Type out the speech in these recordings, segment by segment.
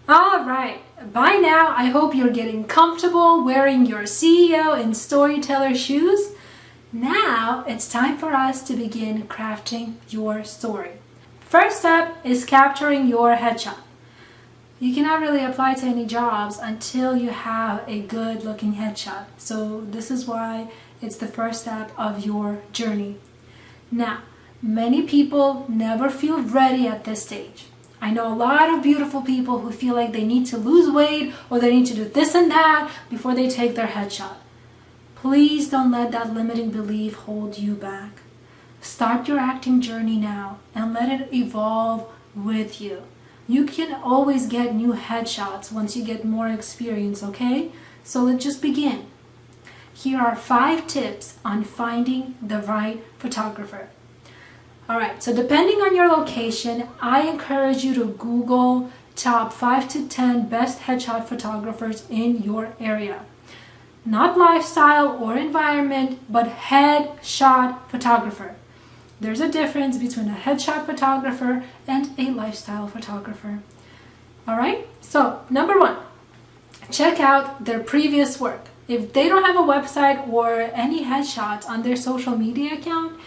All right, by now I hope you're getting comfortable wearing your CEO and storyteller shoes. Now it's time for us to begin crafting your story. First step is capturing your headshot. You cannot really apply to any jobs until you have a good looking headshot. So this is why it's the first step of your journey. Now, many people never feel ready at this stage. I know a lot of beautiful people who feel like they need to lose weight or they need to do this and that before they take their headshot. Please don't let that limiting belief hold you back. Start your acting journey now and let it evolve with you. You can always get new headshots once you get more experience, okay? So let's just begin. Here are 5 tips on finding the right photographer. Alright, so depending on your location, I encourage you to Google top 5 to 10 best headshot photographers in your area. Not lifestyle or environment, but headshot photographer. There's a difference between a headshot photographer and a lifestyle photographer. Alright, so number 1, check out their previous work. If they don't have a website or any headshots on their social media account,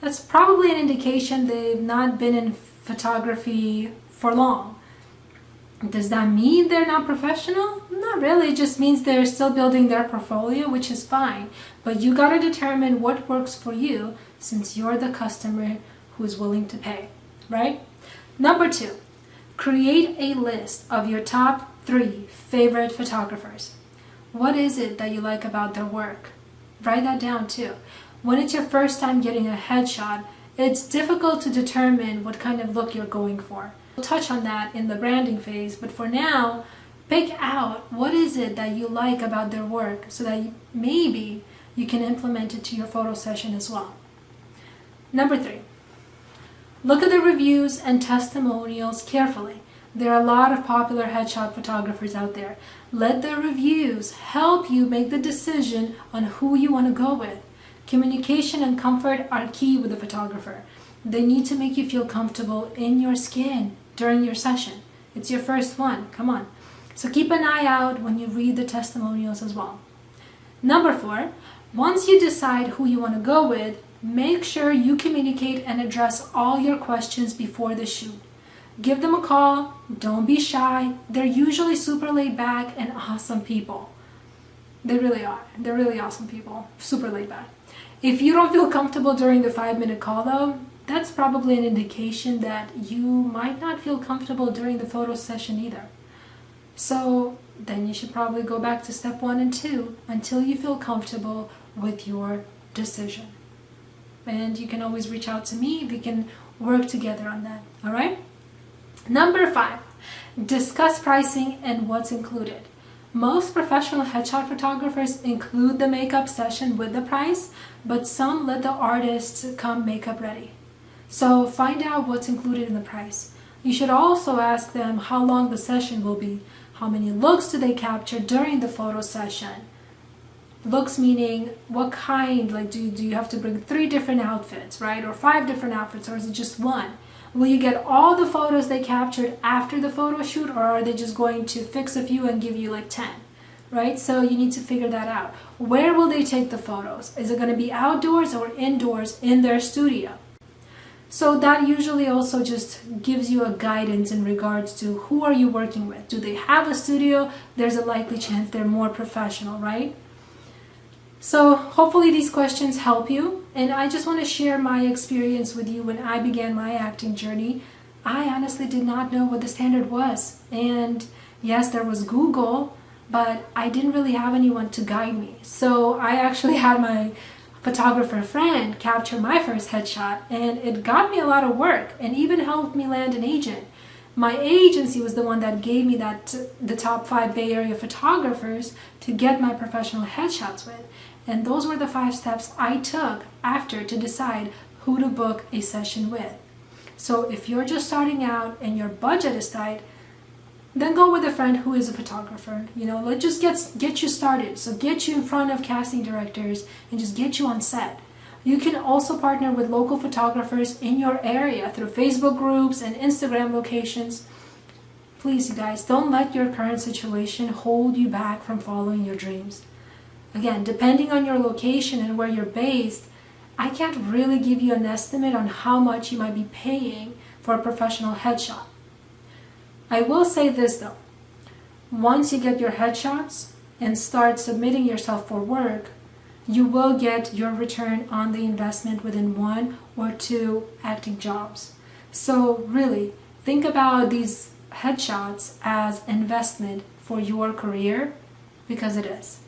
that's probably an indication they've not been in photography for long. Does that mean they're not professional? Not really. It just means they're still building their portfolio, which is fine. But you gotta determine what works for you since you're the customer who's willing to pay, right? Number 2, create a list of your top 3 favorite photographers. What is it that you like about their work? Write that down too. When it's your first time getting a headshot, it's difficult to determine what kind of look you're going for. We'll touch on that in the branding phase, but for now, pick out what is it that you like about their work so that maybe you can implement it to your photo session as well. Number 3, look at the reviews and testimonials carefully. There are a lot of popular headshot photographers out there. Let the reviews help you make the decision on who you want to go with. Communication and comfort are key with a photographer. They need to make you feel comfortable in your skin during your session. It's your first one, come on. So keep an eye out when you read the testimonials as well. Number 4, once you decide who you want to go with, make sure you communicate and address all your questions before the shoot. Give them a call, don't be shy. They're usually super laid back and awesome people. They really are. They're really awesome people, super laid back. If you don't feel comfortable during the 5-minute call though, that's probably an indication that you might not feel comfortable during the photo session either. So then you should probably go back to step 1 and 2 until you feel comfortable with your decision. And you can always reach out to me. We can work together on that. All right? Number 5, discuss pricing and what's included. Most professional headshot photographers include the makeup session with the price, but some let the artists come makeup ready. So find out what's included in the price. You should also ask them how long the session will be. How many looks do they capture during the photo session? Looks meaning what kind, like do you have to bring 3 different outfits, right? Or 5 different outfits, or is it just one? Will you get all the photos they captured after the photo shoot, or are they just going to fix a few and give you like 10, right? So you need to figure that out. Where will they take the photos? Is it going to be outdoors or indoors in their studio? So that usually also just gives you a guidance in regards to who are you working with. Do they have a studio? There's a likely chance they're more professional, right? So hopefully these questions help you, and I just want to share my experience with you. When I began my acting journey, I honestly did not know what the standard was. And yes, there was Google, but I didn't really have anyone to guide me. So I actually had my photographer friend capture my first headshot, and it got me a lot of work and even helped me land an agent. My agency was the one that gave me the top 5 Bay Area photographers to get my professional headshots with. And those were the 5 steps I took after to decide who to book a session with. So if you're just starting out and your budget is tight, then go with a friend who is a photographer. Let's just get you started. So get you in front of casting directors and just get you on set. You can also partner with local photographers in your area through Facebook groups and Instagram locations. Please, you guys, don't let your current situation hold you back from following your dreams. Again, depending on your location and where you're based, I can't really give you an estimate on how much you might be paying for a professional headshot. I will say this though, once you get your headshots and start submitting yourself for work, you will get your return on the investment within 1 or 2 acting jobs. So really, think about these headshots as investment for your career, because it is.